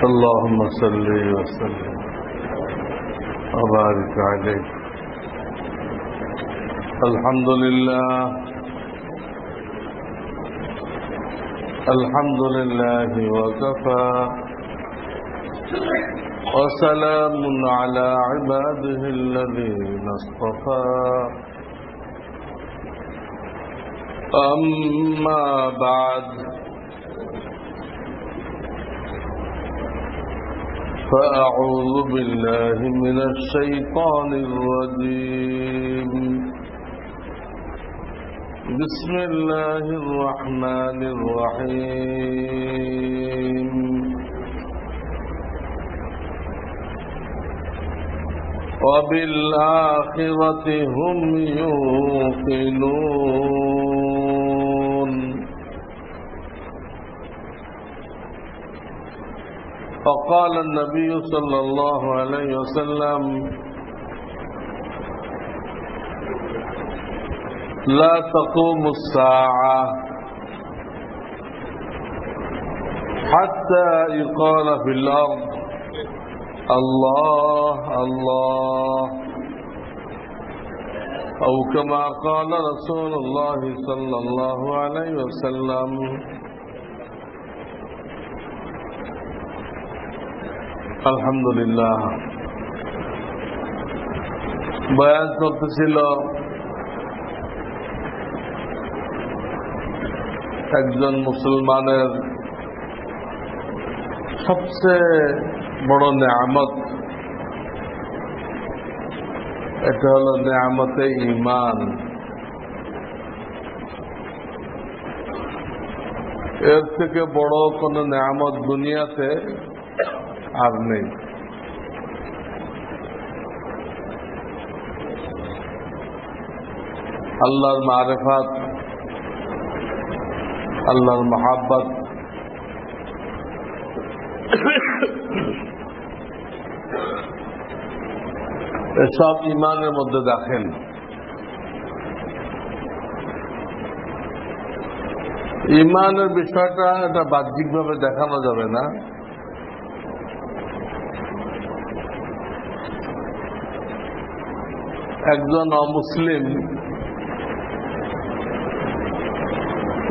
اللهم صل وسلم وبارك عليه. الحمد لله الحمد لله وكفى وسلام على عباده الذين اصطفى. أما بعد فأعوذ بالله من الشيطان الرجيم. بسم الله الرحمن الرحيم. وبالآخرة هم يوقنون. فقال النبي صلى الله عليه وسلم: لا تقوم الساعة حتى يقال في الأرض الله الله، أو كما قال رسول الله صلى الله عليه وسلم. আলহামদুলিল্লাহ, বয়ান চলতেছিল একজন মুসলমানের সবচেয়ে বড় নেয়ামত, এটা হলো নেয়ামতে ঈমান। এর থেকে বড় কোন নেয়ামত দুনিয়াতে আর নেই। আল্লাহর মারিফাত, আল্লাহর মহাব্বত, এসব ঈমানের মধ্যে দাখিল। ঈমানের বিষয়টা এটা বাহ্যিকভাবে দেখানো যাবে না। একজন অমুসলিম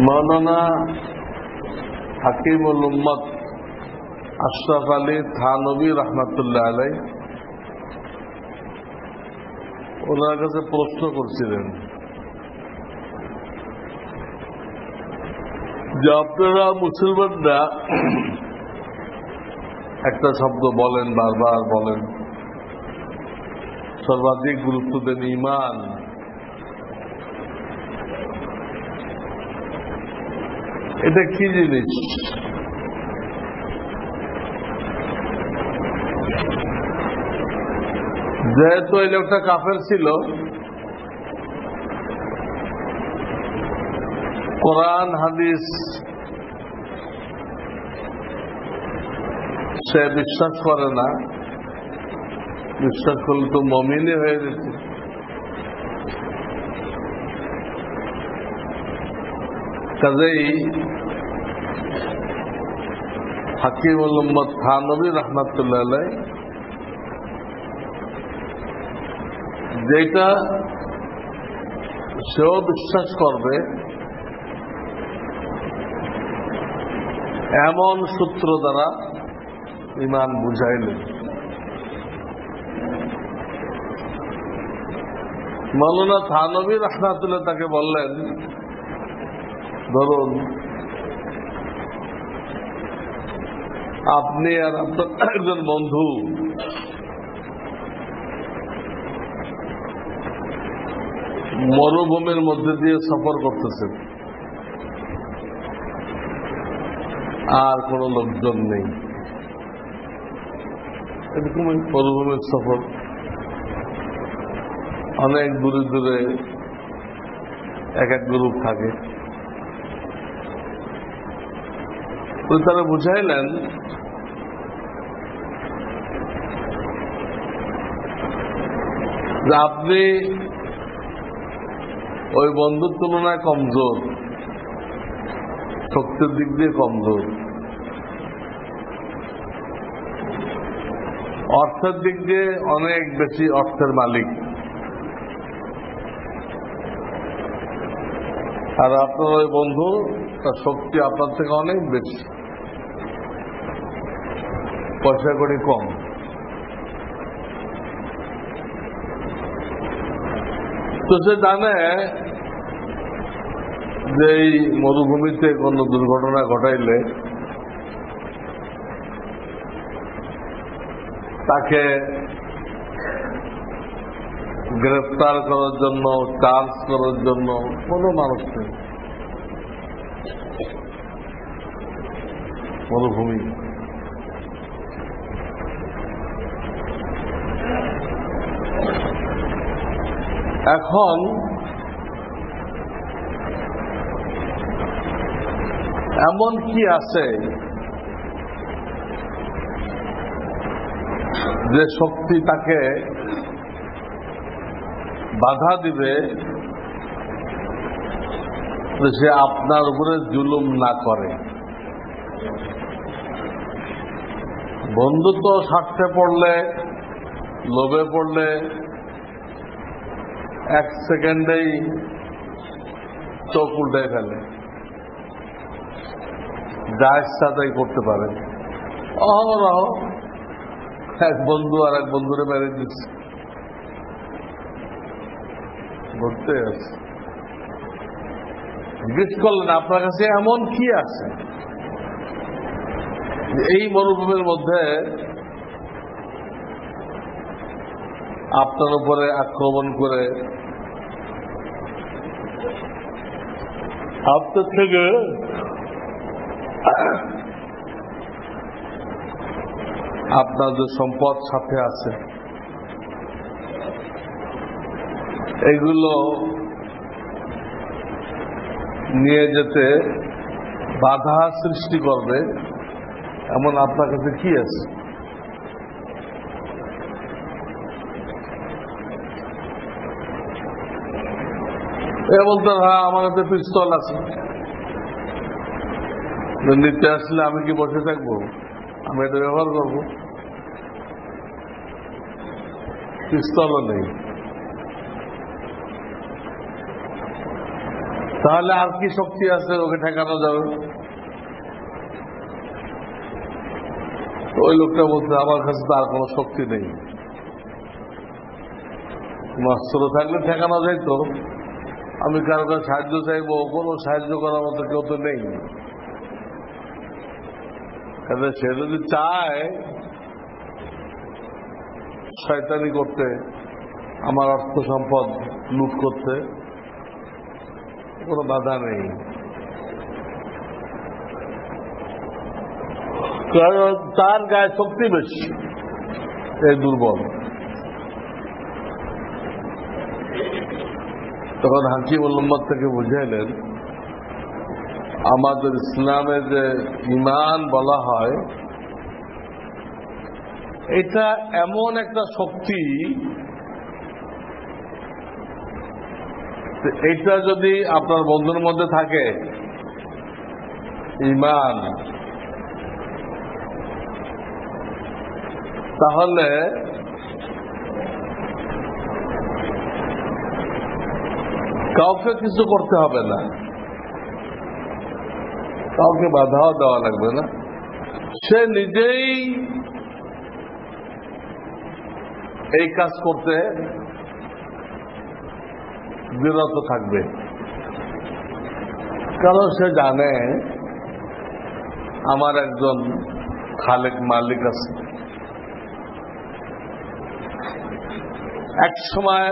মৌলানা হাকিমুল উম্মত আশরাফ আলী থানভী রহমতুল্লাহ আলাই ওনার কাছে প্রশ্ন করছিলেন যে আপনারা মুসলমানরা একটা শব্দ বলেন, বারবার বলেন, সর্বাধিক গুরুত্ব দেন ঈমান। এটা কি জিনিস? যেহেতু এই লোকটা কাফের ছিল, কোরআন হাদিস সে বিশ্বাস করে না, বিশ্বাস করলে তো মুমিনই হয়ে যেত। কাজেই হাকিমুল উম্মত থানভী রহমতুল্লাহ আলাই যেটা সেও বিশ্বাস করবে এমন সূত্র দ্বারা ঈমান বুঝাইলেন। মৌলানা থানভী রহমাতুল্লাহ তাকে বললেন, ধরুন আপনি আর আপনার একজন বন্ধু মরুভূমির মধ্যে দিয়ে সফর করতেছেন, আর কোন লোকজন নেই। এরকম মরুভূমির সফর, অনেক দূরে দূরে এক এক গ্রুপ থাকে। তারা বুঝাইলেন যে আপনি ওই বন্ধুর তুলনায় কমজোর, শক্তির দিক দিয়ে কমজোর। অর্থের দিক দিয়ে অনেক বেশি অর্থের মালিক, আর আপনার ওই বন্ধু তার শক্তি আপনার থেকে অনেক বেশি, পয়সা কড়ি কম। তো সে জানে যে এই মরুভূমিতে কোনো দুর্ঘটনা ঘটাইলে তাকে গ্রেফতার করার জন্য, চার্জ করার জন্য কোনো মানুষ নেই। মরুভূমি এখন এমন কি আছে যে শক্তি তাকে বাধা দিবে যে সে আপনার উপরে জুলুম না করে? বন্ধুত্ব স্বার্থে পড়লে, লোভে পড়লে এক সেকেন্ডেই চোখ উল্টে ফেলে, যা ইচ্ছা তাই করতে পারে। অহরহ এক বন্ধু আর এক বন্ধুরে মেরে দিচ্ছে, ঘটতে আছে। জিজ্ঞেস করলেন আপনার কাছে এমন কি আছে এই মরুভূমির মধ্যে আপনার উপরে আক্রমণ করে আপনার থেকে আপনার যে সম্পদ সাথে আছে এগুলো নিয়ে যেতে বাধা সৃষ্টি করবে এমন আপনার কাছে কি আছে? এ বলতে হ্যাঁ আমার কাছে পিস্তল আছে, নিতে আসলে আমি কি বসে থাকবো? আমি এটা ব্যবহার করব। পিস্তলও নেই, তাহলে আর কি শক্তি আছে ওকে ঠেকানো যাবে? ওই লোকটা বলছে আমার কাছে তো আর কোনো শক্তি নেই, অস্ত্র থাকলে ঠেকানো যাইতো, আমি কারো কাছে সাহায্য চাইবো, কোনো সাহায্য করার মতো কেউ তো নেই। সে যদি চায় শয়তানি করতে, আমার অর্থ সম্পদ লুট করতে, কোনো বাধা নেই, কারণ তার গায়ে শক্তি বেশি, এই দুর্বল। তখন হাকিমুল উম্মত থেকে বুঝাইলেন আমাদের ইসলামে যে ঈমান বলা হয় এটা এমন একটা শক্তি, এটা যদি আপনার বন্ধুর মধ্যে থাকে ঈমান, তাহলে কাউকে কিছু করতে হবে না, কাউকে বাধাও দেওয়া লাগবে না, সে নিজেই এই কাজ করতে বিরত থাকবে। কারণ সে জানে আমার একজন খালেক মালিক আছে, এক সময়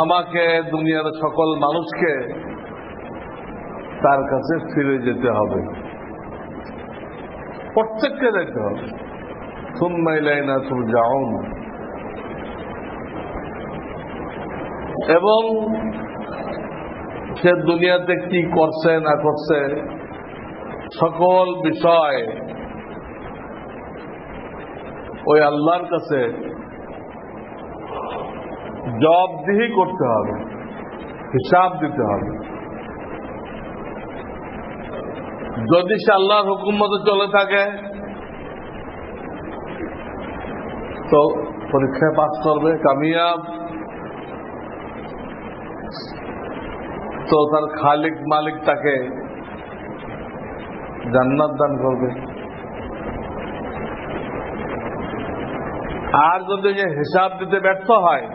আমাকে দুনিয়ার সকল মানুষকে তার কাছে ফিরে যেতে হবে, প্রত্যেককে যেতে হবে। সুম্মা ইলাইনা তুরজাউন। এবং সে দুনিয়াতে কি করছে না করছে সকল বিষয় ওই আল্লাহর কাছে জবাবদিহি করতে হবে, হিসাব দিতে হবে। যদি সে আল্লাহর হুকুম মতো চলে থাকে তো পরীক্ষায় পাস করবে, কামিয়াব, তো তার খালিক মালিক তাকে জান্নাত দান করবে। আর যদি হিসাব দিতে ব্যর্থ হয়,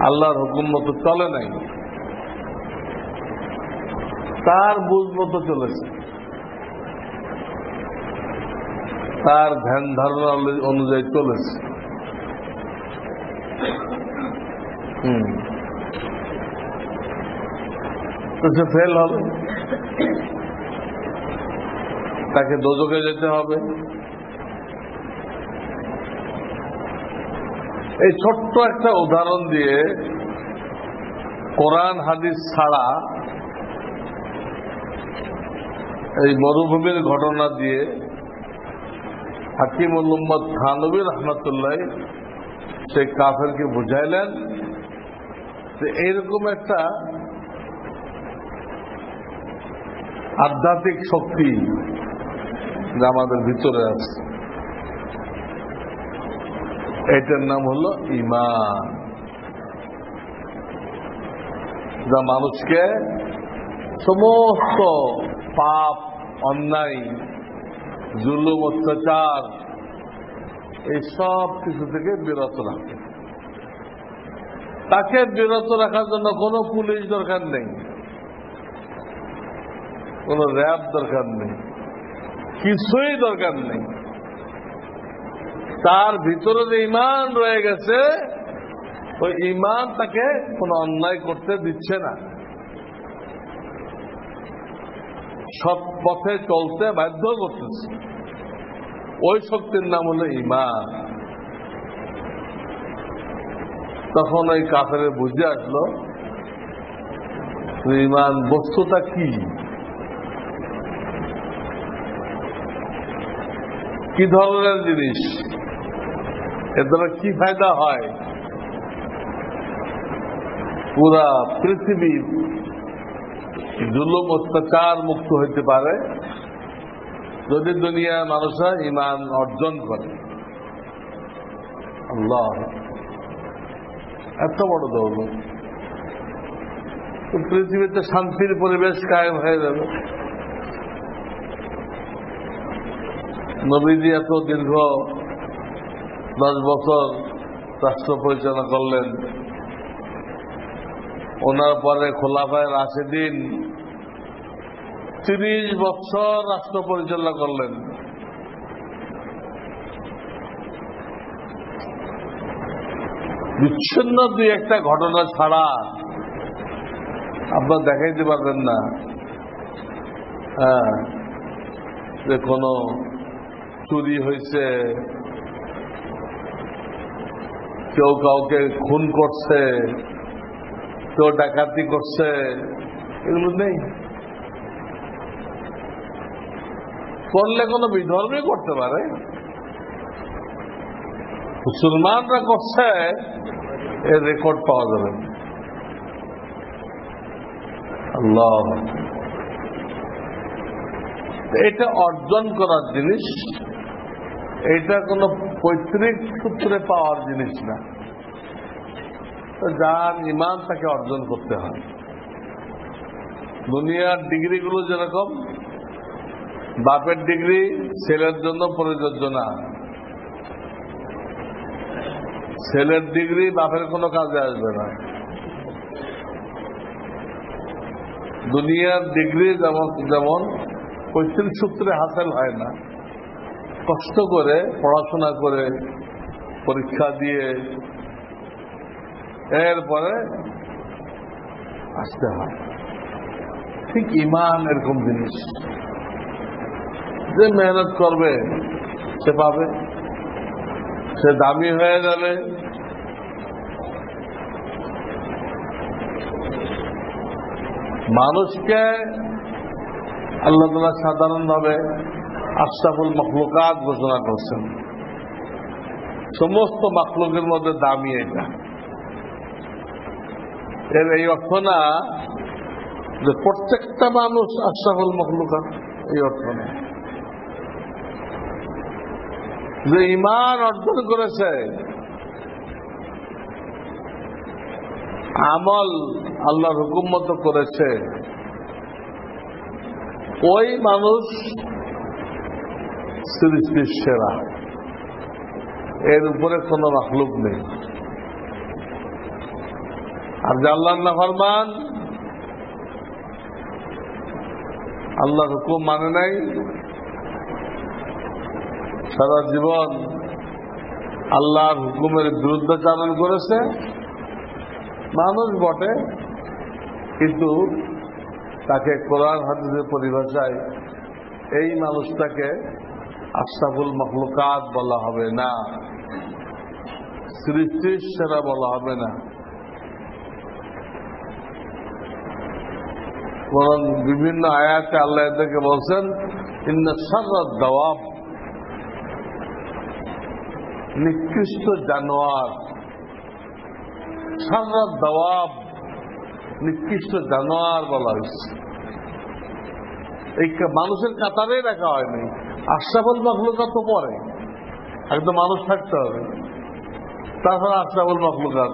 আল্লাহর হুকুম মতো চলে নাই, তার বুঝ মতো চলেছে, তার ধ্যান ধারণা অনুযায়ী চলেছে, তো সে ফেল হবে, তাকে দোজখে যেতে হবে। এই ছোট্ট একটা উদাহরণ দিয়ে, কোরআন হাদিস ছাড়া এই মরুভূমির ঘটনা দিয়ে হাকিমুল উম্মত থানভী রহমতুল্লাহ সেই কাফেরকে বুঝাইলেন যে এইরকম একটা আধ্যাত্মিক শক্তি যা আমাদের ভিতরে আছে, এটার নাম হলো ঈমান, যা মানুষকে সমস্ত পাপ, অন্যায়, জুলুম, অত্যাচার এই সব কিছু থেকে বিরত রাখে। তাকে বিরত রাখার জন্য কোনো পুলিশ দরকার নেই, কোনো র্যাব দরকার নেই, কিছুই দরকার নেই। তার ভিতরে যে ঈমান রয়ে গেছে, ওই ঈমান তাকে কোনো অন্যায় করতে দিচ্ছে না, সৎ পথে চলতে বাধ্য করতেছে। ওই শক্তির নাম হলো ঈমান। তখন ওই কাফের বুঝে আসলো ঈমান বস্তুটা কি, কি ধরনের জিনিস, এর দ্বারা কি ফায়দা হয়। পুরা পৃথিবী জুলুম অত্যাচার মুক্ত হইতে পারে যদি দুনিয়ার মানুষরা ঈমান অর্জন করে। আল্লাহ, এত বড় দৌলত, পৃথিবীতে শান্তির পরিবেশ কায়েম হয়ে যাবে। নবীজি এত দীর্ঘ 10 বছর রাষ্ট্র পরিচালনা করলেন, ওনার পরে খোলাফায়ে রাশিদিন 30 বছর রাষ্ট্র পরিচালনা করলেন। বিচ্ছিন্ন দুই একটা ঘটনা ছাড়া আপনার দেখাইতে পারবেন না যে কোনো চুরি হয়েছে, কেউ কাউকে খুন করছে, কেউ ডাকাতি করছে, এগুলো নেই। করলে কোনো বিধর্মী করতে পারে, মুসলমানরা করছে এর রেকর্ড পাওয়া যাবে। আল্লাহ, এটা অর্জন করার জিনিস, এটা কোনো পৈতৃক সূত্রে পাওয়ার জিনিস না। যার ঈমান তাকে অর্জন করতে হয়। দুনিয়ার ডিগ্রিগুলো যেরকম, বাপের ডিগ্রি ছেলের জন্য প্রযোজ্য না, ছেলের ডিগ্রি বাপের কোনো কাজে আসবে না। দুনিয়ার ডিগ্রি যেমন পৈতৃক সূত্রে হাসিল হয় না, কষ্ট করে পড়াশোনা করে পরীক্ষা দিয়ে এরপরে আসতে হয়। ঠিক ঈমান এরকম জিনিস, যে মেহনত করবে সে পাবে, সে দামি হয়ে যাবে। মানুষকে আল্লাহ তাআলা সাধারণভাবে আশরাফুল মাখলুকাত ঘোষণা করছেন। সমস্ত মাখলুকের মধ্যে দামি এটা। এর এই অর্থ না যে প্রত্যেকটা মানুষ আশরাফুল মাখলুকাত, এই অর্থ না। যে ঈমান অর্জন করেছে, আমল আল্লাহর হুকুম মতো করেছে, ওই মানুষ সৃষ্টির সেরা, এর উপরে কোন মাখলুক নেই। আর যে আল্লাহর নাফরমান, আল্লাহর হুকুম মানে নাই, সারা জীবন আল্লাহর হুকুমের বিরুদ্ধাচরণ করেছে, মানুষ বটে, কিন্তু তাকে কোরআন হাদিসের পরিভাষায় এই মানুষটাকে আশরাফুল মাখলুকাত বলা হবে না, সৃষ্টির সেরা বলা হবে না। বরং বিভিন্ন আয়াতে আল্লাহ এদেরকে বলছেন ইন্না শাররাদ দাওয়াব, নিকৃষ্ট জানোয়ার, শাররাদ দাওয়াব, নিকৃষ্ট জানোয়ার বলা হয়েছে। এই মানুষের কাতারেই রাখা হয়নি, আশরাফুল মাখলুকাত তো পরে, একদম মানুষ থাকতে হবে, তাছাড়া আশরাফুল মাখলুকাত,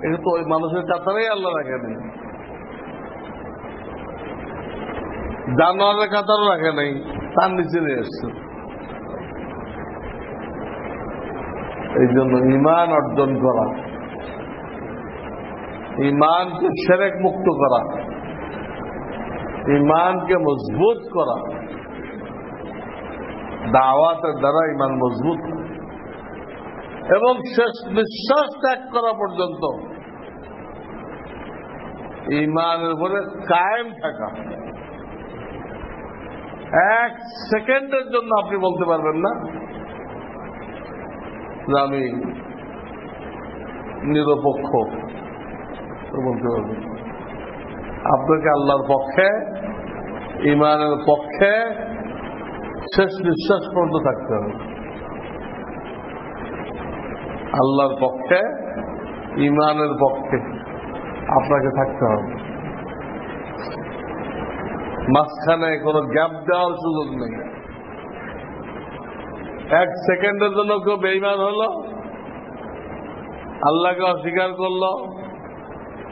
এটা তো ওই মানুষের কাতারেই আল্লাহ রাখেনি, জানোয়ারের কাতারও রাখে নাই, তার নিচে নিয়ে এসছে। এই জন্য ঈমান অর্জন করা, ঈমানকে শিরক মুক্ত করা, ঈমানকে মজবুত করা, দাওয়াতের দ্বারা ঈমান মজবুত এবং শেষ নিঃশ্বাস ত্যাগ করা পর্যন্ত ঈমানের উপরে কায়েম থাকা। এক সেকেন্ডের জন্য আপনি বলতে পারবেন না যে আমি নিরপেক্ষ, বলতে পারবেন। আপনাকে আল্লাহর পক্ষে, ঈমানের পক্ষে শেষ নিঃশ্বাস পর্যন্ত থাকতে হবে। আল্লাহর পক্ষে, ঈমানের পক্ষে আপনাকে থাকতে হবে। মাঝখানে কোনো গ্যাপ দেওয়ার সুযোগ নেই। এক সেকেন্ডের জন্য কেউ বেঈমান হলো, আল্লাহকে অস্বীকার করলো,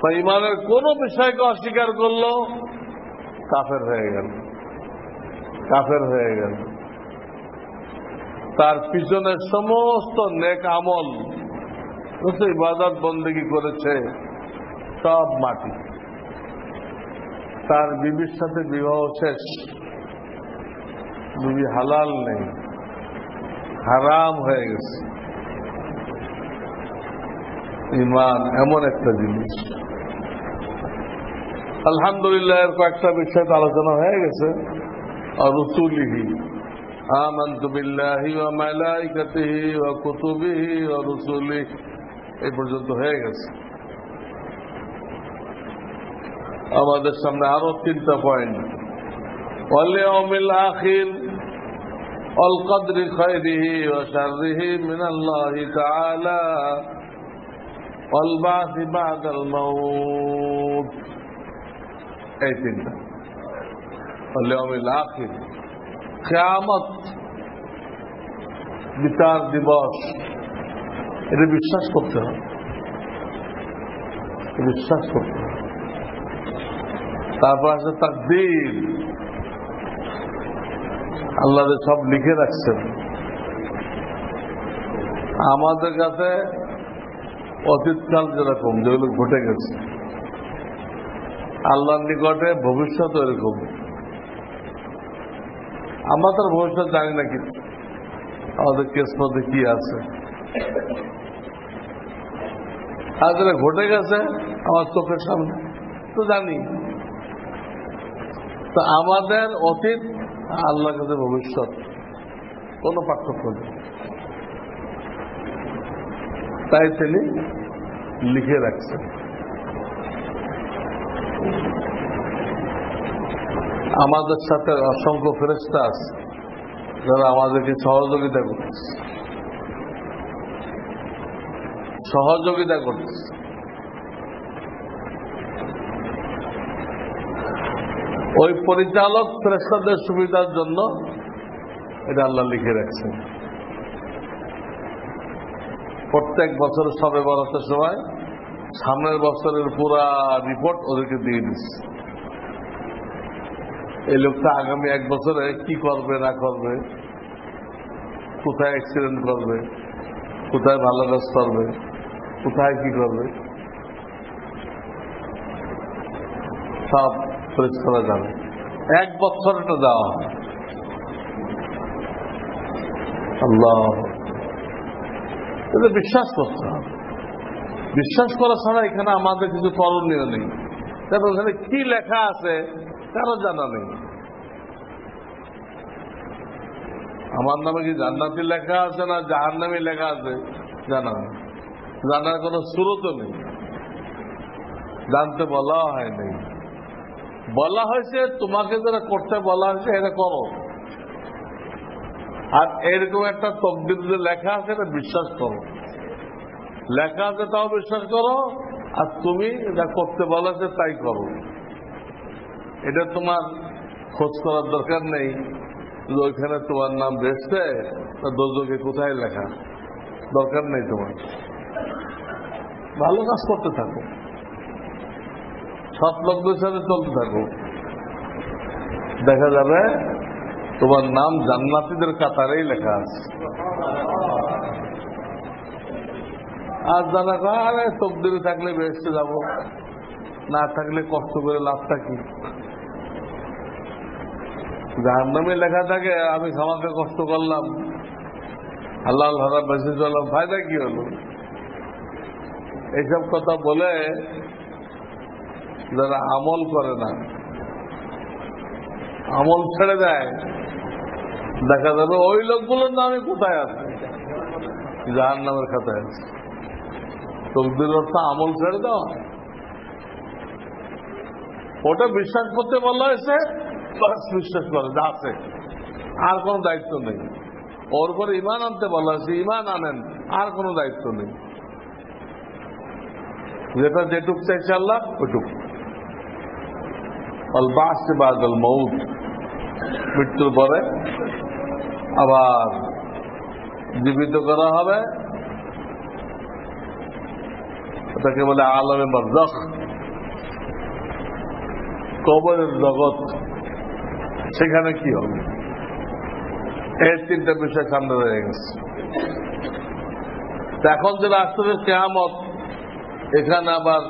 বা ঈমানের কোন বিষয়কে অস্বীকার করলো, কাফের হয়ে গেল, কাফের হয়ে গেল। তার পিছনে সমস্ত নেক আমল, ইবাদত বন্দেগী করেছে, সব মাটি। তার বিবির সাথে বিবাহ শেষ, বিবি হালাল নেই, হারাম হয়ে গেছে। ঈমান এমন একটা জিনিস। আলহামদুলিল্লাহ, এর কয়েকটা বিষয় তো আলোচনা হয়ে গেছে। আর রুসুলিহি, আমানতু বিল্লাহি ওয়া মালাইকাতিহি ওয়া কুতুবিহি ওয়া রুসুলিহি, এই পর্যন্ত হয়ে গেছে। আমাদের সামনে আরো 3টা পয়েন্ট, ওয়াল ইয়াউমিল আখির ওয়াল কদরি খায়রিহি ওয়া শাররিহি মিনাল্লাহি তাআলা ওয়াল বা'থি বা'দাল মাউত। এই 3টা, ওয়াল ইয়াউমিল আখির, কিয়ামত, বিচার দিবস, এটা বিশ্বাস করতে হবে, বিশ্বাস করতে হবে। তারপর আছে তাকদীর, আল্লাহ সব লিখে রাখছেন। আমাদের কাছে অতীতকাল যেরকম, যেগুলো ঘটে গেছে, আল্লাহর নিকটে ভবিষ্যৎ এরকম। আমরা তো ভবিষ্যৎ জানি না কিছু, আমাদের কিসমতে কি আছে। আর যেটা ঘটে গেছে আমার চোখের সামনে তো জানি। তো আমাদের অতীত, আল্লাহর কাছে ভবিষ্যৎ কোনো পার্থক্য নেই, তাই তিনি লিখে রাখছেন। আমাদের সাথে অসংখ্য ফেরেশতা আছে যারা আমাদেরকে সহযোগিতা করতেছে, সহযোগিতা করতেছে। ওই পরিচালক ফেরেশতাদের সুবিধার জন্য এটা আল্লাহ লিখে রাখছেন। প্রত্যেক বছর সবে বরাতের সময় সামনের বছরের পুরা রিপোর্ট ওদেরকে দিয়ে দিচ্ছে। এই লোকটা আগামী 1 বছরে কি করবে না করবে, কোথায় অ্যাক্সিডেন্ট করবে, কোথায় ভালো কাজ করবে, কোথায় কি করবে, সব খরচ করা যাবে। 1 বছর এটা দেওয়া হয়। আল্লাহ, এটা বিশ্বাস করতে হবে। বিশ্বাস করা ছাড়া এখানে আমাদের কিছু করণীয় নেই। তারপর ওখানে কি লেখা আছে কারো জানা নেই। আমার নামে কি জান্নাতি লেখা আছে না জাহান্নামী লেখা আছে জানা নেই। জানার কোনো সুরতও নেই, জানতে বলা হয় নাই। বলা হয়েছে তোমাকে যারা করতে বলা হয়েছে এটা করো, আর এরকম একটা তকদির যে লেখা আছে এটা বিশ্বাস করো। লেখা আছে তাও বিশ্বাস করো, আর তুমি যা করতে বলা আছে তাই করো। এটা তোমার খোঁজ করার দরকার নেই যে ওইখানে তোমার নাম বেসছে দোজকে কোথায় লেখা, দরকার নেই তোমার। ভালো কাজ করতে থাকো, সৎ লোকদের সাথে চলতে থাকো, দেখা যাবে তোমার নাম জান্নাতীদের কাতারেই লেখা আছে। আর যারা আরে তকদিরে থাকলে বেহেশতে যাব, না থাকলে কষ্ট করে লাভটা কি? জাহান্নামে লেখা থাকে আমি খামাকে কষ্ট করলাম, আল্লাহ হারাম বেঁচে চললাম, ফায়দা কি হলো? এইসব কথা বলে যারা আমল করে না, আমল ছেড়ে দেয়, দেখা যাবে ওই লোকগুলোর নামে কোথায় আছে? জাহান্নামের খাতায় আছে। তকদির অর্থ আমল ছেড়ে দেওয়া। ওটা বিশ্বাস করতে বলা হয়েছে, বিশ্বাস করে যা আছে, আর কোনো দায়িত্ব নেই। ওর উপরে ইমান আনতে বলা হয়েছে, ইমান আনেন, আর কোনো দায়িত্ব নেই। যেটা যেটুক চাইছে আল্লাহ ওটুক। আল বাস বাদল মউত, মৃত্যুর পরে আবার জীবিত করা হবে। ওটাকে বলে আলমে বারজাখ, কবরের জগৎ। সেখানে কি হবে? এই 3টা বিষয় সামনে রয়ে গেছে। এখন যে রাষ্ট্রের কিয়ামত, এখানে আবার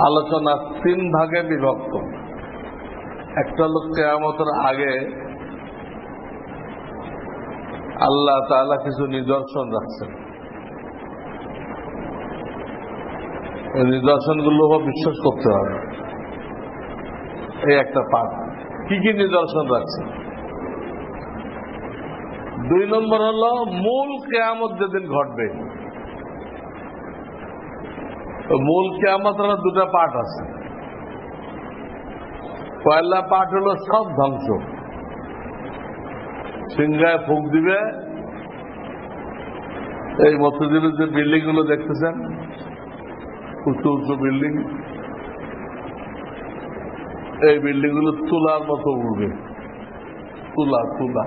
আলোচনা 3 ভাগে বিভক্ত। একটা হলো কিয়ামতের আগে আল্লাহ তাআলা কিছু নিদর্শন রাখছেন। এই নিদর্শনগুলো বিশ্বাস করতে হবে। এই একটা পাঠ। কি কি নিদর্শন রাখছে? 2 নম্বর হলো মূল কিয়ামত যেদিন ঘটবে। মূল কিয়ামতের 2টা পাঠ আছে। পয়লা পাঠ হলো সব ধ্বংস। সিংহায় ফুঁক দিবে। এই মসজিদের যে বিল্ডিং গুলো দেখতেছেন, উঁচু উঁচু বিল্ডিং, এই বিল্ডিং গুলো তুলার মতো উঠবে। তুলা তুলা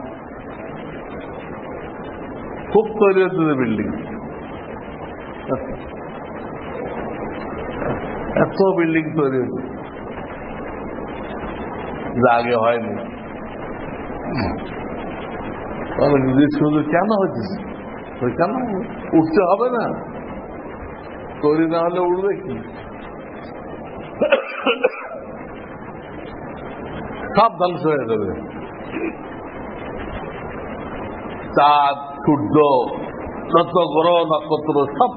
খুব তৈরি হচ্ছে বিল্ডিং। এত বিল্ডিং তৈরি হচ্ছে যা আগে হয়নি। শুধু কেন হচ্ছে? কেন উঠতে হবে না? তৈরি না হলে উঠবে কি? সব ধ্বংস হয়ে যাবে। চাঁদ, সূর্য, যত গ্রহ নক্ষত্র সব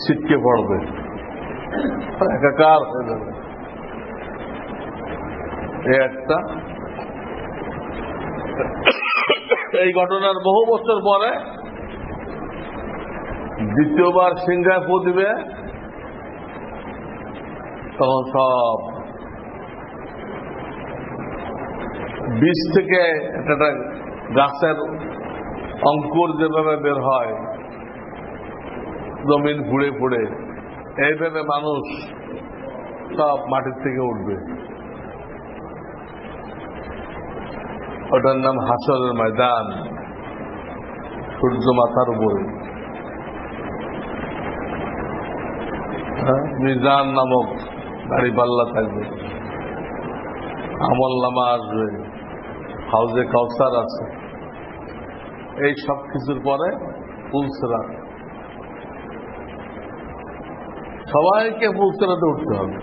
ছিটকে পড়বে, একাকার হয়ে যাবে। একটা এই ঘটনার বহু বছর পরে দ্বিতীয়বার সিংহায় ফু দিবে, তখন সব বীজ থেকে একটা গাছের অঙ্কুর যেভাবে বের হয় জমিন ফুড়ে ফুড়ে, এইভাবে মানুষ সব মাটির থেকে উঠবে। ওটার নাম হাসরের ময়দান। সূর্য মাথার উপরে, মিজান নামক গাড়ি পাল্লা থাকবে, আমল নামা আসবে, হাউজে কাউসার আছে, এই সব কিছুর পরে পুলসেরাত। সবাইকে পুলসেরাতে উঠতে হবে,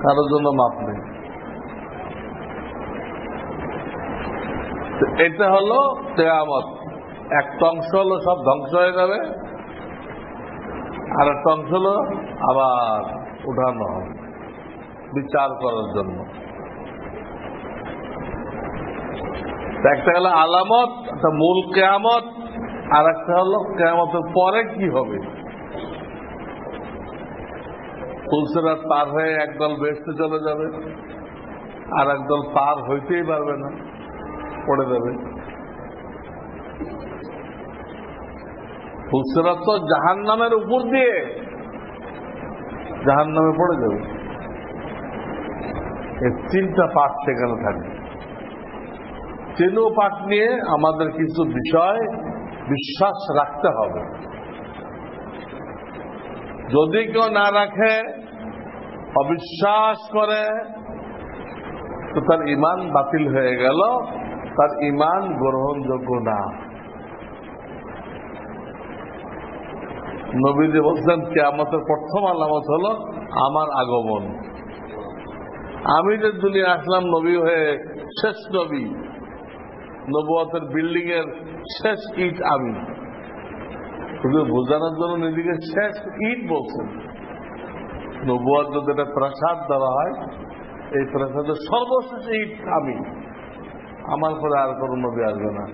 কারোর জন্য মাপ নেই। এটা হলো কিয়ামত। একটা অংশ হলো সব ধ্বংস হয়ে যাবে, আর একটা অংশ হলো আবার উঠানো হবে বিচার করার জন্য। একটা হলো আলামত, একটা মূল কিয়ামত, আর একটা হলো কিয়ামতের পরে কি হবে। পুলসেরাত পার হয়ে একদল বেহেশতে চলে যাবে, আর একদল পার হইতেই পারবে না, পড়ে যাবে। পুলসেরাত তো জাহান্নামের উপর দিয়ে জাহান্নামে পড়ে যাবে। এই 3টা পাঠ সেখানে থাকবে। 3 পাঠ নিয়ে আমাদের কিছু বিষয় বিশ্বাস রাখতে হবে। যদি কেউ না রাখে, অবিশ্বাস করে, তো তার ঈমান বাতিল হয়ে গেল, তার ঈমান গ্রহণযোগ্য না। নবীজি বলছেন কিয়ামতের প্রথম আলামত হলো আমার আগমন। আমি যে দুনিয়া আসলাম নবী হয়ে, শেষ নবী, নবুয়তের বিল্ডিং এর শেষ ইট আমি, শুধু বোঝানোর জন্য নিজেকে শেষ ইট বলছেন। নবুয়ত যদি একটা প্রাসাদ দেওয়া হয়, এই প্রাসাদের সর্বশেষ ইট আমি, আমার পরে আর কোনো নবী আসবে না।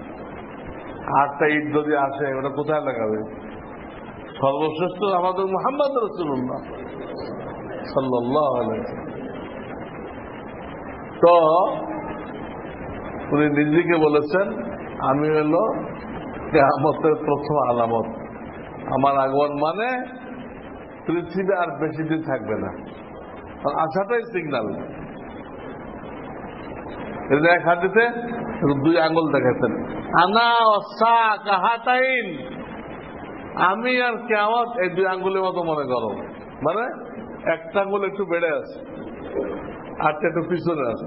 8টা ইট যদি আসে, ওটা কোথায় লাগাবে? সর্বশ্রেষ্ঠ আমাদের মুহাম্মদ রাসূলুল্লাহ সাল্লাল্লাহু আলাইহি ওয়াসাল্লাম। তো উনি নিজেকে বলেছেন আমি হলো কিয়ামতের প্রথম আলামত। আমার আগমন মানে পৃথিবী আর বেশি দিন থাকবে না, আসাটাই সিগন্যাল। এক হাদিসে 2 আঙ্গুল দেখাচ্ছেন, আনা ওয়াসা কাহাতাইন, আমি আর কিয়ামত এই 2 আঙ্গুলের মতো মনে করো। মানে একটা আঙ্গুল একটু বেড়ে আছে, আরটা একটু পিছনে আছে।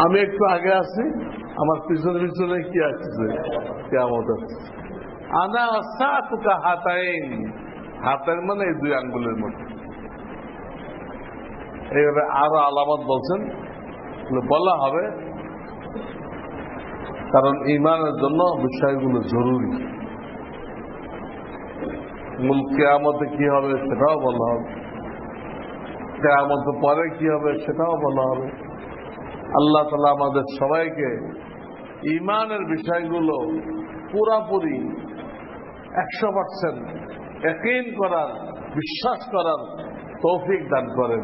আমি একটু আগে আছি, আমার পিছনে পিছনে কি আসছে? কিয়ামত আসছে। আনা ওয়াসাতু কাহাতাইন, হাতের মানে এই 2 আঙ্গুলের মতো। এইভাবে আরো আলামত বলছেন, বলা হবে, কারণ ঈমানের জন্য বিষয়গুলো জরুরি। মূল কিয়ামতে কি হবে সেটাও বলা হবে, কিয়ামতের পরে কি হবে সেটাও বলা হবে। আল্লাহ তাআলা আমাদের সবাইকে ঈমানের বিষয়গুলো পুরাপুরি 100% ইয়াকিন করার, বিশ্বাস করার তৌফিক দান করেন।